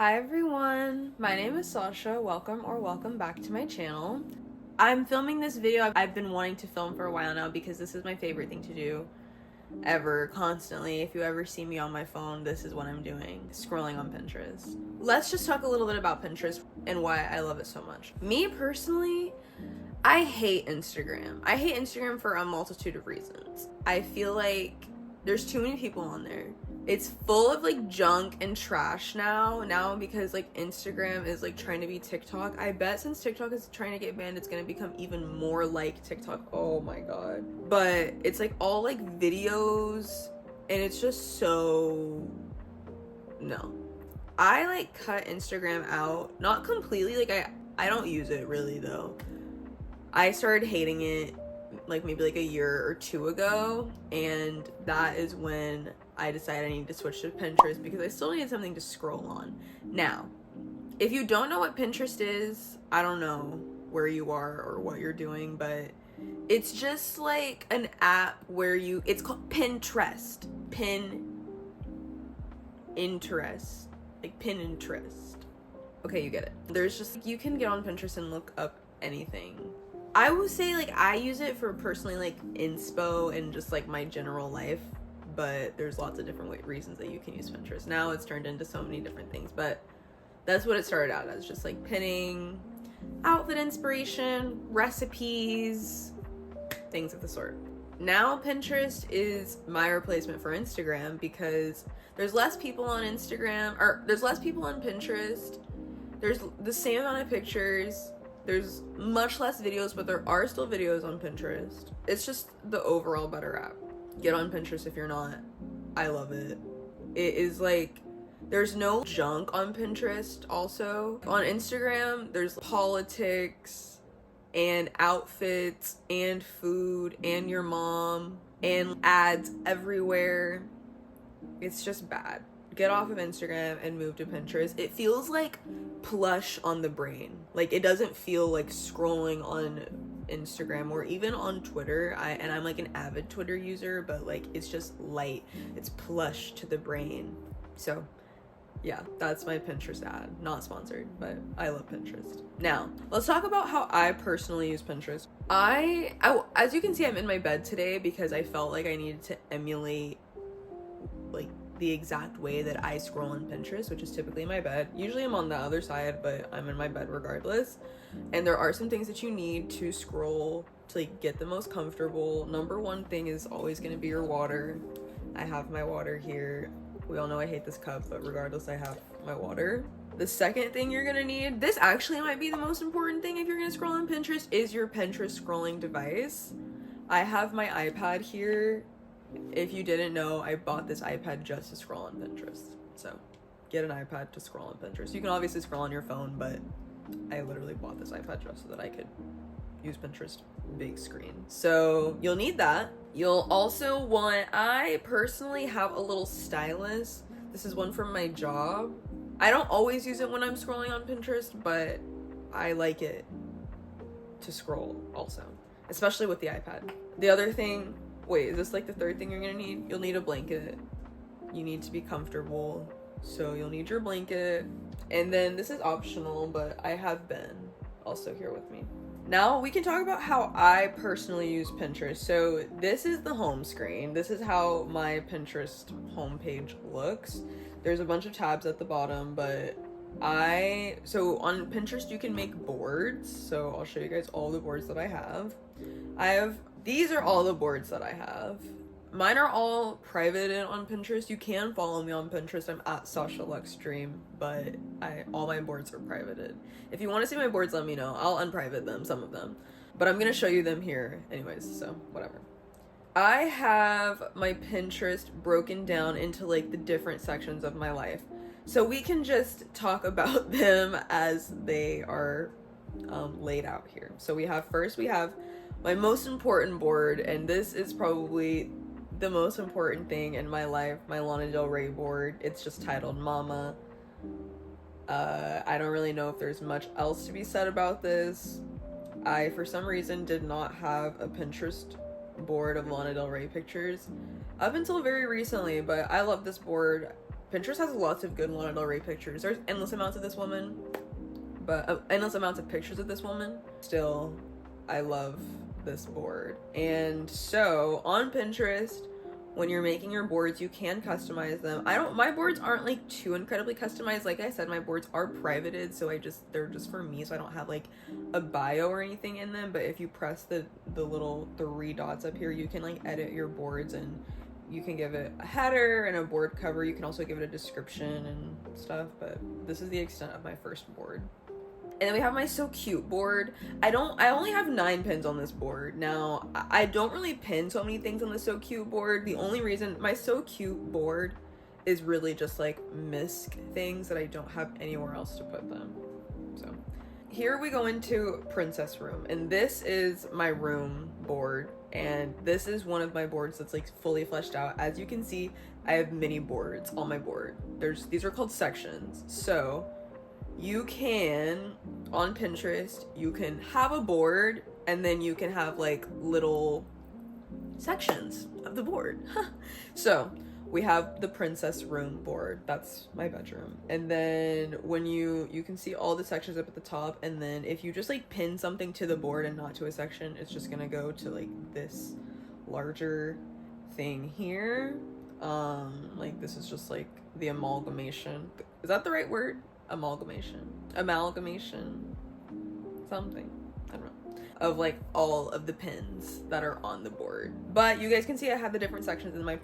Hi everyone, my name is Sasha. Welcome back to my channel. I'm filming this video. I've been wanting to film for a while now because this is my favorite thing to do ever, constantly. If you ever see me on my phone, this is what I'm doing, scrolling on Pinterest. Let's just talk a little bit about Pinterest and why I love it so much. Me personally, I hate Instagram. I hate Instagram for a multitude of reasons. I feel like there's too many people on there. It's full of like junk and trash now because like Instagram is like trying to be TikTok. I bet since TikTok is trying to get banned, it's gonna become even more like TikTok. Oh my god. But it's like all like videos and it's just so no. I like cut Instagram out, not completely, like I don't use it really though. I started hating it like maybe like a year or two ago, and that is when I decided I need to switch to Pinterest because I still needed something to scroll on. Now, if you don't know what Pinterest is, I don't know where you are or what you're doing, but it's just like an app where it's called Pinterest. Pinterest. Like Pinterest. Okay, you get it. There's just, you can get on Pinterest and look up anything. I would say like I use it for personally like inspo and just like my general life, but there's lots of different reasons that you can use Pinterest. Now it's turned into so many different things, but that's what it started out as, just like pinning, outfit inspiration, recipes, things of the sort. Now Pinterest is my replacement for Instagram because there's less people on Instagram, or there's less people on Pinterest. There's the same amount of pictures. There's much less videos, but there are still videos on Pinterest. It's just the overall better app. Get on Pinterest if you're not. I love it. It is like, there's no junk on Pinterest also. On Instagram, there's politics and outfits and food and your mom and ads everywhere. It's just bad. Get off of Instagram and move to Pinterest. It feels like plush on the brain. Like it doesn't feel like scrolling on Instagram or even on Twitter. I'm like an avid Twitter user, but like it's just light. It's plush to the brain. So yeah, that's my Pinterest ad. Not sponsored, but I love Pinterest. Now, let's talk about how I personally use Pinterest. I as you can see, I'm in my bed today because I felt like I needed to emulate like the exact way that I scroll on Pinterest, which is typically my bed. Usually I'm on the other side, but I'm in my bed regardless. And there are some things that you need to scroll to like get the most comfortable. Number one thing is always going to be your water. I have my water here. We all know I hate this cup, but regardless, I have my water. The second thing you're gonna need, this actually might be the most important thing if you're gonna scroll on Pinterest, is your Pinterest scrolling device. I have my iPad here. If you didn't know, I bought this iPad just to scroll on Pinterest. So get an iPad to scroll on Pinterest. You can obviously scroll on your phone, but I literally bought this iPad just so that I could use Pinterest big screen. So you'll need that. You'll also want, I personally have a little stylus. This is one from my job. I don't always use it when I'm scrolling on Pinterest, but I like it to scroll also, especially with the iPad. The other thing, wait, is this like the third thing you're gonna need? You'll need a blanket. You need to be comfortable, so you'll need your blanket. And then this is optional, but I have Ben also here with me. Now we can talk about how I personally use Pinterest. So this is the home screen. This is how my Pinterest homepage looks. There's a bunch of tabs at the bottom, but so on Pinterest you can make boards. So I'll show you guys all the boards that I have. These are all the boards that I have. Mine are all private on Pinterest. You can follow me on Pinterest. I'm at Sasha Lux Dream, but all my boards are privated. If you want to see my boards, let me know. I'll unprivate them, some of them. But I'm gonna show you them here anyways, so whatever. I have my Pinterest broken down into like the different sections of my life. So we can just talk about them as they are laid out here. So we have my most important board, and this is probably the most important thing in my life, my Lana Del Rey board. It's just titled Mama. I don't really know if there's much else to be said about this. I, for some reason, did not have a Pinterest board of Lana Del Rey pictures up until very recently, but I love this board. Pinterest has lots of good Lana Del Rey pictures. There's endless amounts of this woman, but endless amounts of pictures of this woman. Still, I love this board. And so on Pinterest, when you're making your boards, you can customize them. My boards aren't like too incredibly customized. Like I said, my boards are privated, so they're just for me, so I don't have like a bio or anything in them. But if you press the little 3 dots up here, you can like edit your boards, and you can give it a header and a board cover. You can also give it a description and stuff, but this is the extent of my first board. And then we have my So Cute board. I only have 9 pins on this board. Now, I don't really pin so many things on the So Cute board. The only reason my So Cute board is really just like misc things that I don't have anywhere else to put them. So here we go into Princess Room, and this is my room board, and this is one of my boards that's like fully fleshed out. As you can see, I have mini boards on my board. These are called sections. So you can, on Pinterest, you can have a board, and then you can have like little sections of the board. So we have the Princess Room board. That's my bedroom. And then when you can see all the sections up at the top, and then if you just like pin something to the board and not to a section, it's just gonna go to like this larger thing here. Like this is just like the amalgamation. Is that the right word? Amalgamation, something, I don't know, of like all of the pins that are on the board. But you guys can see I have the different sections in my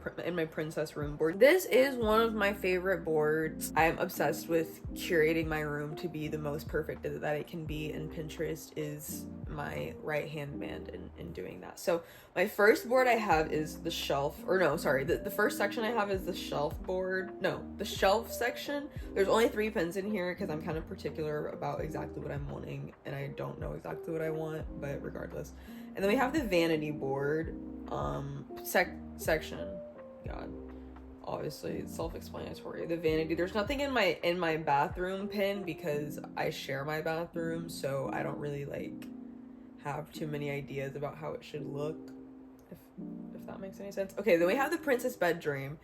Princess Room board. This is one of my favorite boards. I'm obsessed with curating my room to be the most perfect that it can be, and Pinterest is my right hand man in doing that. So my first board I have is the shelf, or no, sorry, the first section I have is the shelf board. No, the shelf section. There's only 3 pins in here because I'm kind of particular about exactly what I'm wanting, and I don't know exactly what I want, but regardless. And then we have the vanity board section. God, obviously it's self-explanatory. The vanity, there's nothing in my bathroom pin because I share my bathroom, so I don't really like have too many ideas about how it should look, if that makes any sense. Okay, then we have the princess bedroom.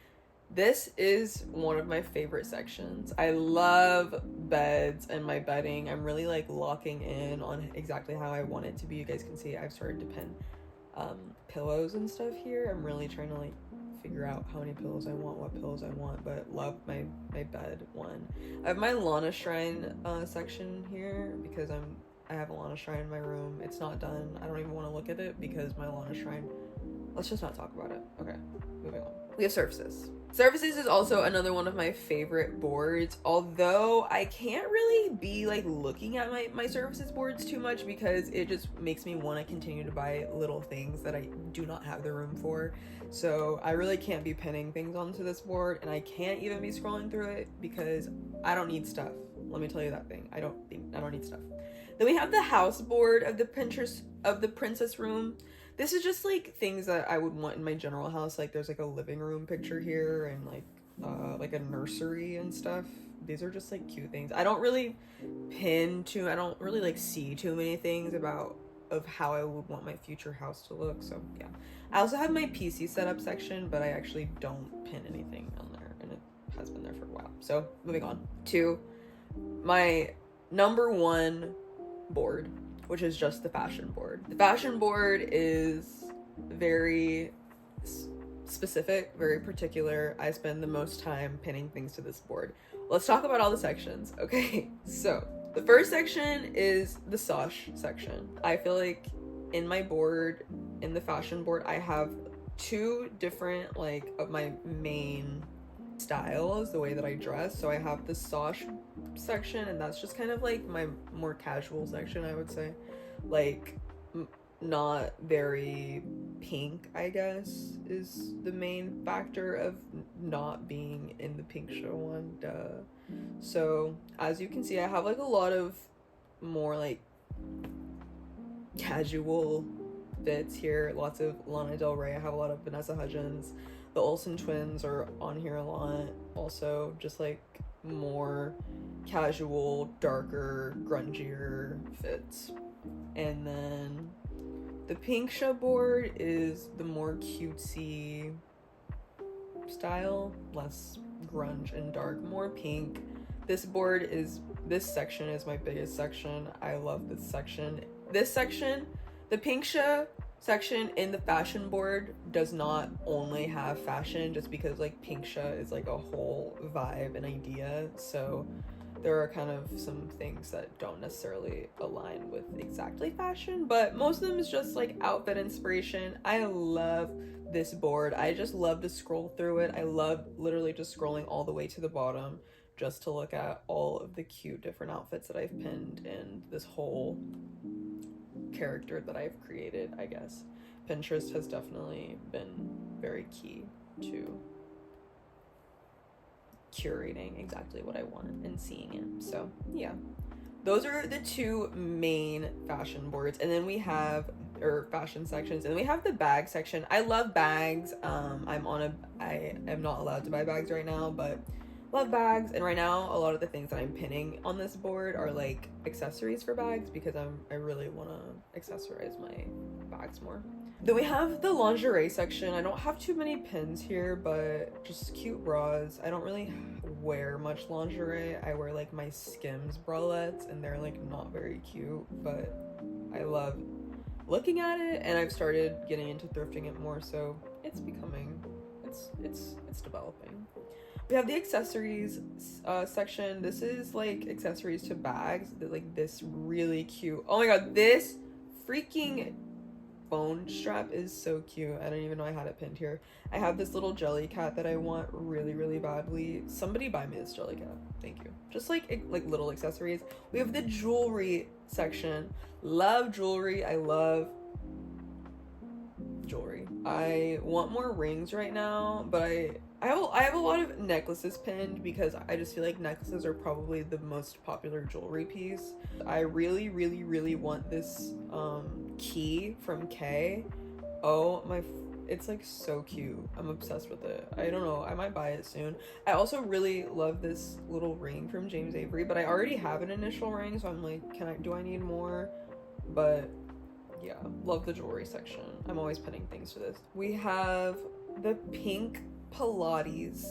This is one of my favorite sections. I love beds and my bedding. I'm really like locking in on exactly how I want it to be. You guys can see I've started to pin pillows and stuff here. I'm really trying to like figure out how many pillows I want, what pillows I want, but love my bed one. I have my Lana Shrine section here because I have a Lana Shrine in my room. It's not done. I don't even want to look at it because my Lana Shrine, let's just not talk about it. Okay, moving on. We have surfaces. Surfaces is also another one of my favorite boards, although I can't really be like looking at my surfaces boards too much because it just makes me want to continue to buy little things that I do not have the room for. So I really can't be pinning things onto this board, and I can't even be scrolling through it because I don't need stuff. Let me tell you that thing. I don't need stuff. Then we have the house board of the princess room. This is just like things that I would want in my general house. Like there's like a living room picture here and like a nursery and stuff. These are just like cute things. I don't really I don't really like see too many things of how I would want my future house to look. So yeah. I also have my PC setup section, but I actually don't pin anything on there, and it has been there for a while. So moving on to my number 1 board, which is just the fashion board. The fashion board is very specific, very particular. I spend the most time pinning things to this board. Let's talk about all the sections. Okay, so the first section is the Sosh section. I feel like in my board, in the fashion board, I have 2 different like of my main styles, the way that I dress. So I have the Sosh section, and that's just kind of like my more casual section, I would say. Like not very pink, I guess, is the main factor of not being in the pink show one. Duh. So as you can see, I have like a lot of more like casual fits here. Lots of Lana Del Rey. I have a lot of Vanessa Hudgens. The Olsen twins are on here a lot. Also just like more casual, darker, grungier fits. And then the pink show board is the more cutesy style, less grunge and dark, more pink. This section is my biggest section. I love this section. This section, the Pinksha section in the fashion board does not only have fashion, just because like Pinksha is like a whole vibe and idea. So there are kind of some things that don't necessarily align with exactly fashion, but most of them is just like outfit inspiration. I love this board. I just love to scroll through it. I love literally just scrolling all the way to the bottom just to look at all of the cute different outfits that I've pinned in this whole character that I've created, I guess. Pinterest has definitely been very key to curating exactly what I want and seeing it. So yeah, those are the two main fashion boards, and then we have fashion sections, and then we have the bag section. I love bags. I am not allowed to buy bags right now, but love bags. And right now a lot of the things that I'm pinning on this board are like accessories for bags, because I really want to accessorize my bags more. Then we have the lingerie section. I don't have too many pins here, but just cute bras. I don't really wear much lingerie. I wear like my Skims bralettes, and they're like not very cute, but I love looking at it, and I've started getting into thrifting it more, so it's developing. We have the accessories section. This is like accessories to bags. Like this really cute, oh my god, this freaking phone strap is so cute. I don't even know I had it pinned here. I have this little jelly cat that I want really badly. Somebody buy me this jelly cat, thank you. Just like little accessories. We have the jewelry section. Love jewelry. I love jewelry. I want more rings right now, but I have a lot of necklaces pinned, because I just feel like necklaces are probably the most popular jewelry piece. I really want this key from K. Oh my, it's like so cute. I'm obsessed with it. I don't know, I might buy it soon. I also really love this little ring from James Avery, but I already have an initial ring, so I'm like, do I need more? But yeah, love the jewelry section. I'm always pinning things for this. We have the pink Pilates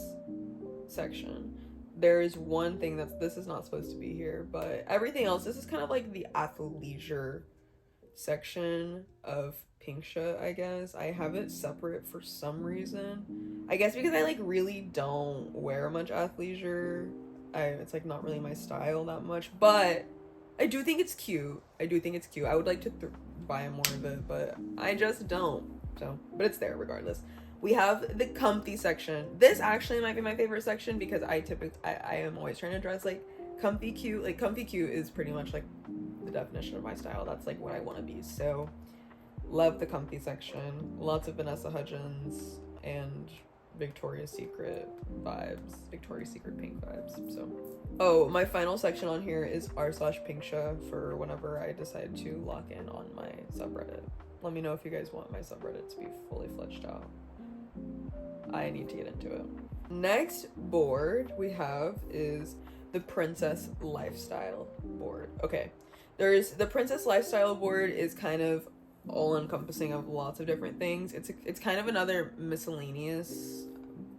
section. There's one thing this is not supposed to be here, but everything else, this is kind of like the athleisure section of Pinksha, I guess. I have it separate for some reason. I guess because I like really don't wear much athleisure. It's like not really my style that much, but I do think it's cute. I would like to buy more of it, but I just don't. So, but it's there regardless. We have the comfy section. This actually might be my favorite section, because I am always trying to dress like comfy cute. Like comfy cute is pretty much like the definition of my style. That's like what I want to be. So love the comfy section. Lots of Vanessa Hudgens and Victoria's Secret vibes, Victoria's Secret pink vibes. So, oh, my final section on here is r/Pinksha for whenever I decide to lock in on my subreddit. Let me know if you guys want my subreddit to be fully fledged out. I need to get into it. Next board we have is the Princess Lifestyle board. Okay, there's the Princess Lifestyle board is kind of all encompassing of lots of different things. It's kind of another miscellaneous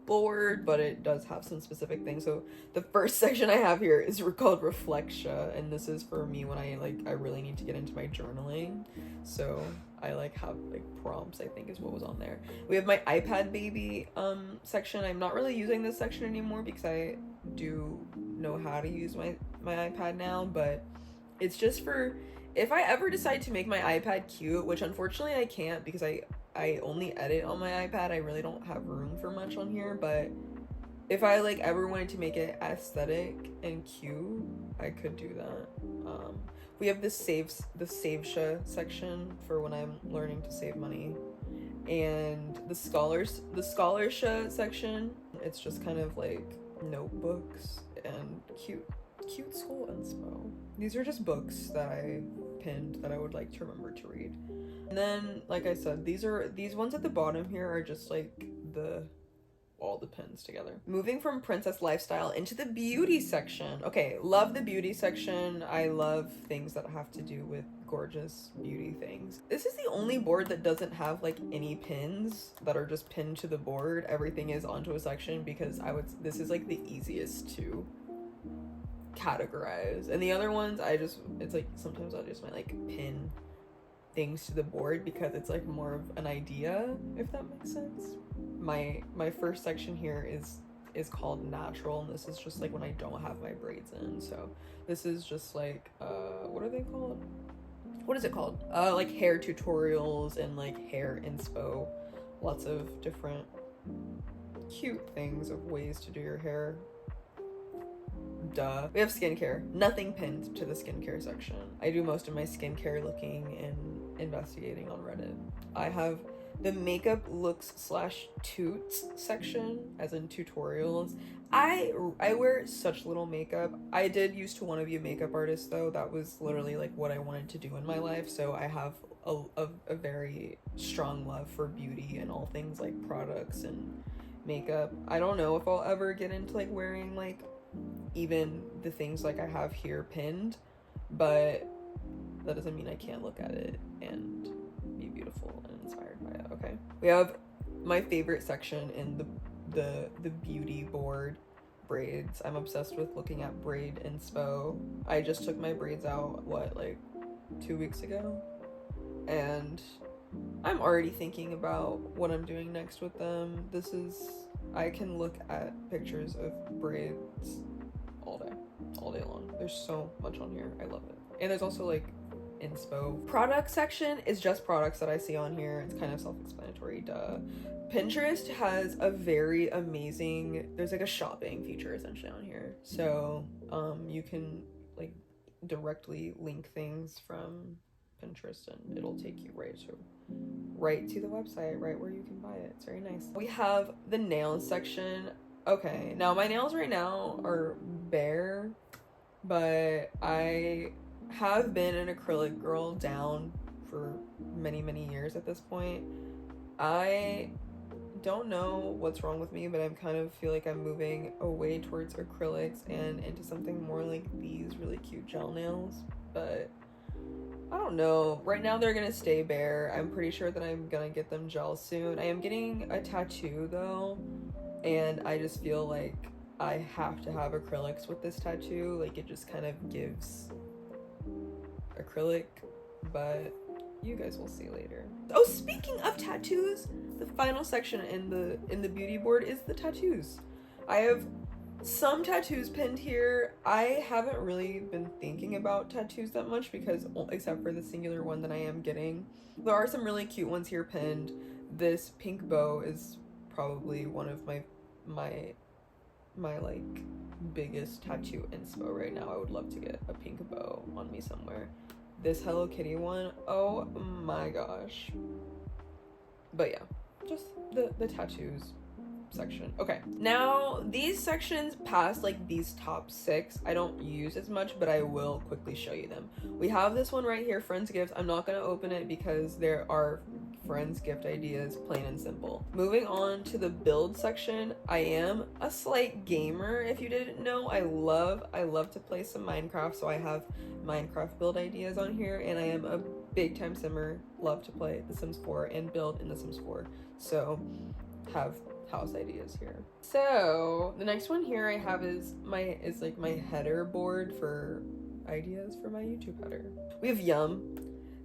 board, but it does have some specific things. So the first section I have here is called Reflection, and this is for me when I really need to get into my journaling. So I have prompts, I think is what was on there. We have my iPad baby section. I'm not really using this section anymore because I do know how to use my iPad now, but it's just for if I ever decide to make my iPad cute, which unfortunately I can't because I only edit on my iPad. I really don't have room for much on here, but if I ever wanted to make it aesthetic and cute, I could do that. We have the Savesha section for when I'm learning to save money, and the Scholarsha section. It's just kind of notebooks and cute school inspo. These are just books that I pinned that I would like to remember to read. And then, like I said, these ones at the bottom here are just the all the pins together. Moving from princess lifestyle into the beauty section. Okay, love the beauty section. I love things that have to do with gorgeous beauty things. This is the only board that doesn't have like any pins that are just pinned to the board. Everything is onto a section because this is like the easiest to categorize. And the other ones, it's like sometimes I just might like pin things to the board because it's like more of an idea, if that makes sense. My first section here is called natural, and this is just like when I don't have my braids in. So this is just like what are they called? What is it called? Like hair tutorials and like hair inspo. Lots of different cute things of ways to do your hair. Duh. We have skincare. Nothing pinned to the skincare section. I do most of my skincare looking and investigating on Reddit. I have the makeup looks / toots section, as in tutorials. I wear such little makeup. I did used to want to be a makeup artist though. That was literally like what I wanted to do in my life. So I have a very strong love for beauty and all things like products and makeup. I don't know if I'll ever get into like wearing like even the things like I have here pinned, but that doesn't mean I can't look at it and be beautiful and inspired by it. Okay, we have my favorite section in the beauty board, braids. I'm obsessed with looking at braid inspo. I just took my braids out like 2 weeks ago, and I'm already thinking about what I'm doing next with them. I can look at pictures of braids all day long. There's so much on here. I love it. And there's also like inspo. Product section is just products that I see on here. It's kind of self-explanatory, duh. Pinterest has a very amazing, there's like a shopping feature essentially on here. So you can like directly link things from Pinterest and it'll take you right to the website, right where you can buy it. It's very nice. We have the nails section. Okay, now my nails right now are bare, but I have been an acrylic girl down for many years at this point. I don't know what's wrong with me, but I kind of feel like I'm moving away towards acrylics and into something more like these really cute gel nails, but I don't know. Right now they're gonna stay bare. I'm pretty sure that I'm gonna get them gel soon. I am getting a tattoo though, and I just feel like I have to have acrylics with this tattoo. Like it just kind of gives acrylic, but you guys will see later. Oh, speaking of tattoos, the final section in the beauty board is the tattoos. I have some tattoos pinned here. I haven't really been thinking about tattoos that much because except for the singular one that I am getting. There are some really cute ones here pinned. This pink bow is probably one of my like biggest tattoo inspo right now. I would love to get a pink bow on me somewhere. This Hello Kitty one, oh my gosh. But yeah, just the tattoos section. Okay, now these sections past like these top 6 I don't use as much, but I will quickly show you them. We have this one right here, friends gifts. I'm not gonna open it because there are friends gift ideas, plain and simple. Moving on to the build section, I am a slight gamer. If you didn't know, I love to play some Minecraft, so I have Minecraft build ideas on here, and I am a big time simmer. Love to play The Sims 4 and build in The Sims 4, so have house ideas here. So the next one here I have is like my header board for ideas for my YouTube header. We have Yum.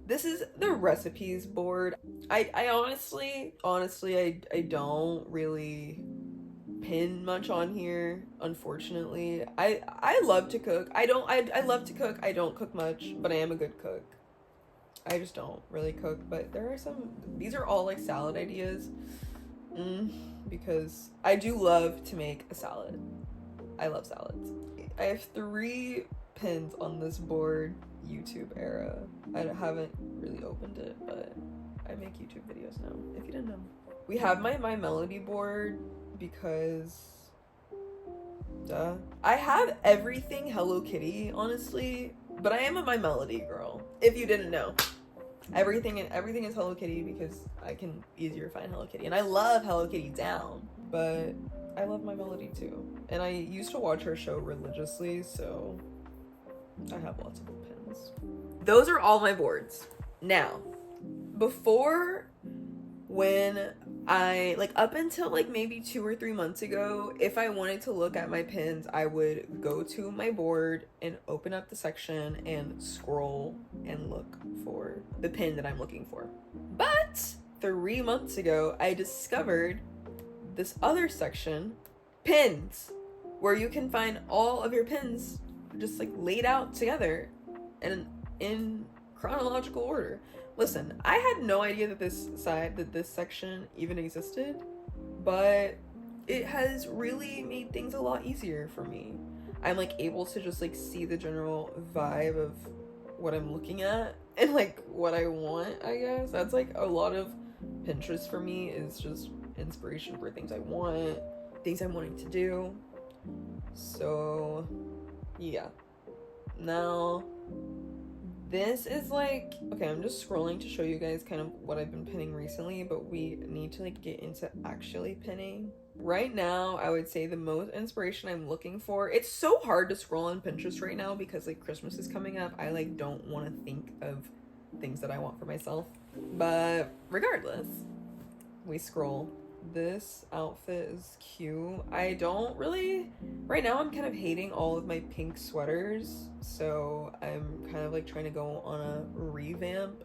This is the recipes board. I honestly I don't really pin much on here, unfortunately. I love to cook. I love to cook. I don't cook much, but I am a good cook. I just don't really cook, but there are these are all like salad ideas. Because I do love to make a salad. I love salads. I have 3 pins on this board, YouTube era. I haven't really opened it, but I make YouTube videos now, if you didn't know. We have my melody board because duh. I have everything Hello Kitty, honestly, but I am a My Melody girl, if you didn't know. Everything is Hello Kitty because I can easier find Hello Kitty, and I love Hello Kitty down. but I love my Melody too. And I used to watch her show religiously, so I have lots of pins. Those are all my boards. Now, before, when I, like, up until like maybe 2 or 3 months ago, if I wanted to look at my pins, I would go to my board and open up the section and scroll and look for the pin that I'm looking for. But 3 months ago, I discovered this other section, pins, where you can find all of your pins just like laid out together and in chronological order. Listen, I had no idea that this section even existed, but it has really made things a lot easier for me. I'm like able to just like see the general vibe of what I'm looking at and like what I want, I guess. That's like a lot of Pinterest for me, is just inspiration for things I want, things I'm wanting to do. So yeah. Now this is like, okay, I'm just scrolling to show you guys kind of what I've been pinning recently, but we need to like get into actually pinning. Right now, I would say the most inspiration I'm looking for, it's so hard to scroll on Pinterest right now because like Christmas is coming up. I like don't want to think of things that I want for myself, but regardless, we scroll. This outfit is cute. I don't really, right now I'm kind of hating all of my pink sweaters, so I'm kind of like trying to go on a revamp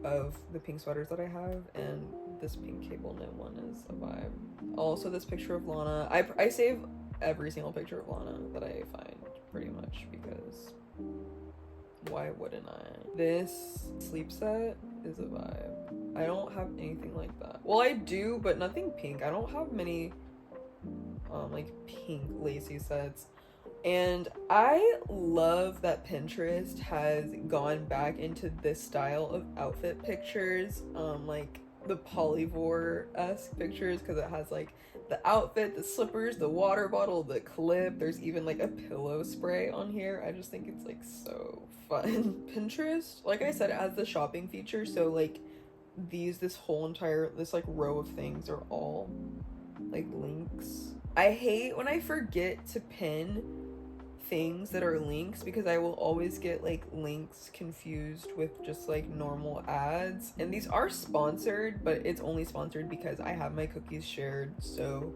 of the pink sweaters that I have, and this pink cable knit one is a vibe. Also, this picture of Lana, I save every single picture of Lana that I find, pretty much, because why wouldn't I? This sleep set is a vibe. I don't have anything like that. Well, I do, but nothing pink. I don't have many like pink lacy sets. And I love that Pinterest has gone back into this style of outfit pictures, like the polyvore-esque pictures, because it has like the outfit, the slippers, the water bottle, the clip. There's even like a pillow spray on here. I just think it's like so fun. Pinterest, like I said, it has the shopping feature, so like this whole entire like row of things are all like links. I hate when I forget to pin things that are links, because I will always get like links confused with just like normal ads, and these are sponsored, but it's only sponsored because I have my cookies shared, so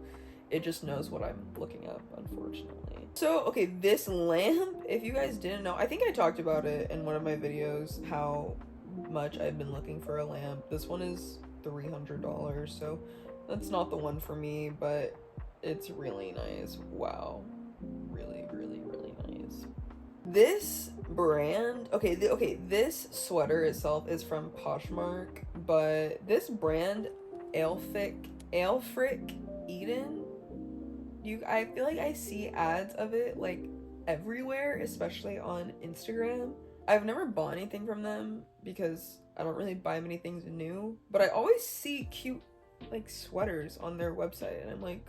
it just knows what I'm looking up, unfortunately. So okay, this lamp, if you guys didn't know, I think I talked about it in one of my videos, how much I've been looking for a lamp. This one is $300, so that's not the one for me, but it's really nice. Wow, really nice. This brand, okay, this sweater itself is from Poshmark, but this brand, Aelfric Eden, I feel like I see ads of it like everywhere, especially on Instagram. I've never bought anything from them because I don't really buy many things new, but I always see cute like sweaters on their website, and I'm like,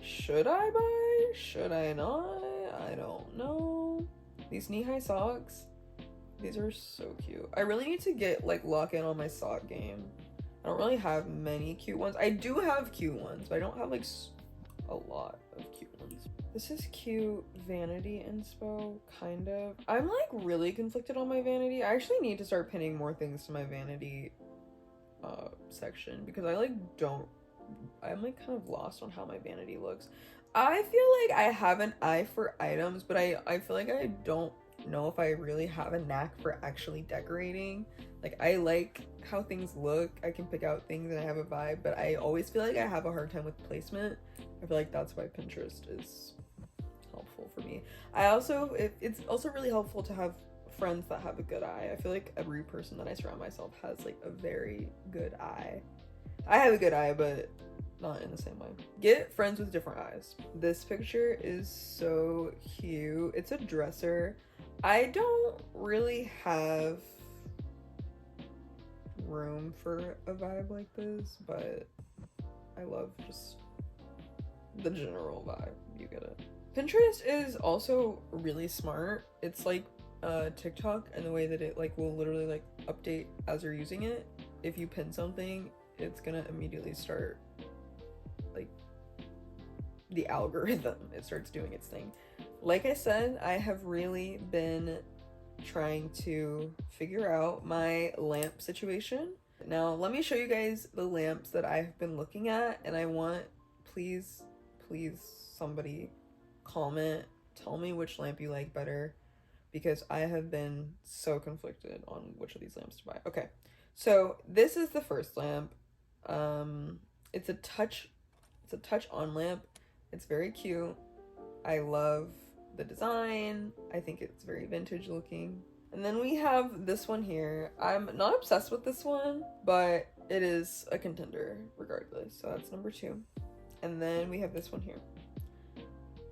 should I buy? Should I not? I don't know. These knee-high socks, these are so cute. I really need to get like lock in on my sock game. I don't really have many cute ones. I do have cute ones, but I don't have like a lot of cute ones. This is cute vanity inspo, kind of. I'm like really conflicted on my vanity. I actually need to start pinning more things to my vanity section, because I'm like kind of lost on how my vanity looks. I feel like I have an eye for items, but I feel like I don't know if I really have a knack for actually decorating. Like, I like how things look, I can pick out things and I have a vibe, but I always feel like I have a hard time with placement. I feel like that's why Pinterest is helpful for me. It's also really helpful to have friends that have a good eye. I feel like every person that I surround myself has like a very good eye. I have a good eye, but not in the same way. Get friends with different eyes. This picture is so cute. It's a dresser. I don't really have room for a vibe like this, but I love just the general vibe. You get it. Pinterest is also really smart. It's like TikTok in the way that it like will literally like update as you're using it. If you pin something, it's gonna immediately start like the algorithm, it starts doing its thing. Like I said, I have really been trying to figure out my lamp situation. Now, let me show you guys the lamps that I've been looking at, and I want, please, somebody comment, tell me which lamp you like better, because I have been so conflicted on which of these lamps to buy. Okay, so this is the first lamp. It's a touch on lamp. It's very cute. I love the design. I think it's very vintage looking. And then we have this one here. I'm not obsessed with this one, but it is a contender regardless. So that's number 2. And then we have this one here.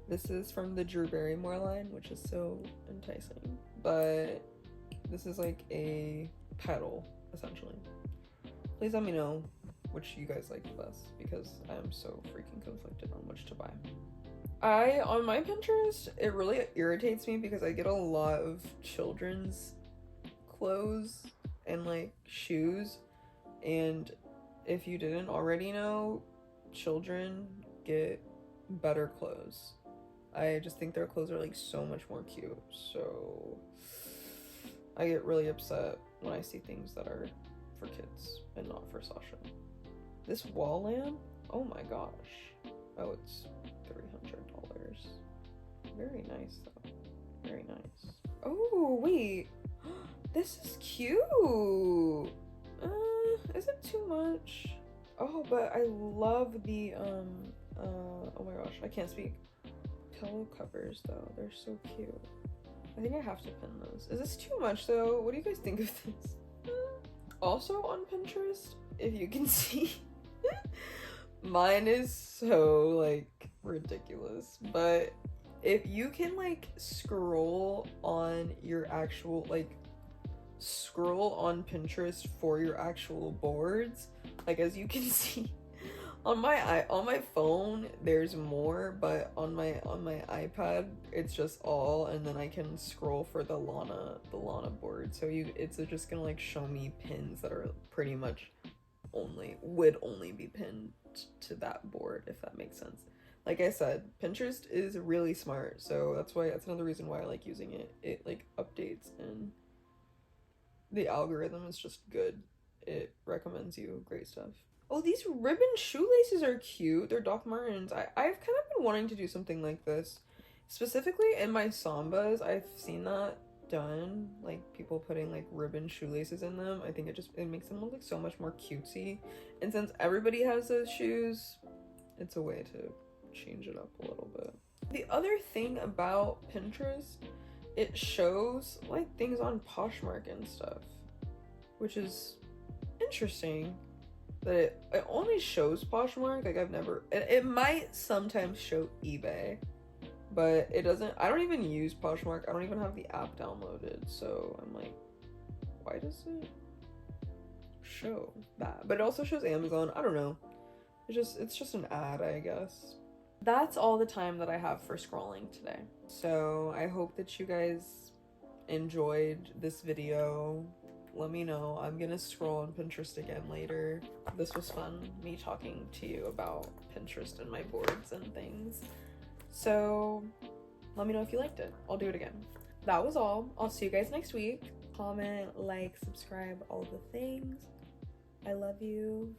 This is from the Drew Barrymore line, which is so enticing. But this is like a pedal, essentially. Please let me know which you guys like the best, because I am so freaking conflicted on which to buy. On my Pinterest, it really irritates me because I get a lot of children's clothes and like shoes, and if you didn't already know, children get better clothes. I just think their clothes are like so much more cute, so I get really upset when I see things that are for kids and not for Sasha. This wall lamp, oh my gosh. Oh, it's $300. Very nice though. Very nice. Oh, wait. This is cute. Is it too much? Oh, but I love the, oh my gosh, I can't speak. Pillow covers though, they're so cute. I think I have to pin those. Is this too much though? What do you guys think of this? Also on Pinterest, if you can see, mine is so like ridiculous, but if you can like scroll on your actual, like scroll on Pinterest for your actual boards, like as you can see on my phone there's more, but on my iPad it's just all, and then I can scroll for the Lana board, so it's just gonna like show me pins that are pretty much would only be pinned to that board, if that makes sense. Like I said, Pinterest is really smart, so that's another reason why I like using it. It like updates, and the algorithm is just good. It recommends you great stuff. Oh, these ribbon shoelaces are cute. They're Doc Martens. I've kind of been wanting to do something like this. Specifically in my Sambas, I've seen that done. Like people putting like ribbon shoelaces in them. I think it makes them look like so much more cutesy. And since everybody has those shoes, it's a way to change it up a little bit. The other thing about Pinterest, it shows like things on Poshmark and stuff, which is interesting. That it only shows Poshmark. Like it might sometimes show eBay, but it doesn't. I don't even use Poshmark. I don't even have the app downloaded, so I'm like, why does it show that? But it also shows Amazon. I don't know. It's just an ad, I guess. That's all the time that I have for scrolling today. So I hope that you guys enjoyed this video. Let me know. I'm gonna scroll on Pinterest again later. This was fun, me talking to you about Pinterest and my boards and things. So let me know if you liked it. I'll do it again. That was all. I'll see you guys next week. Comment, like, subscribe, all the things. I love you.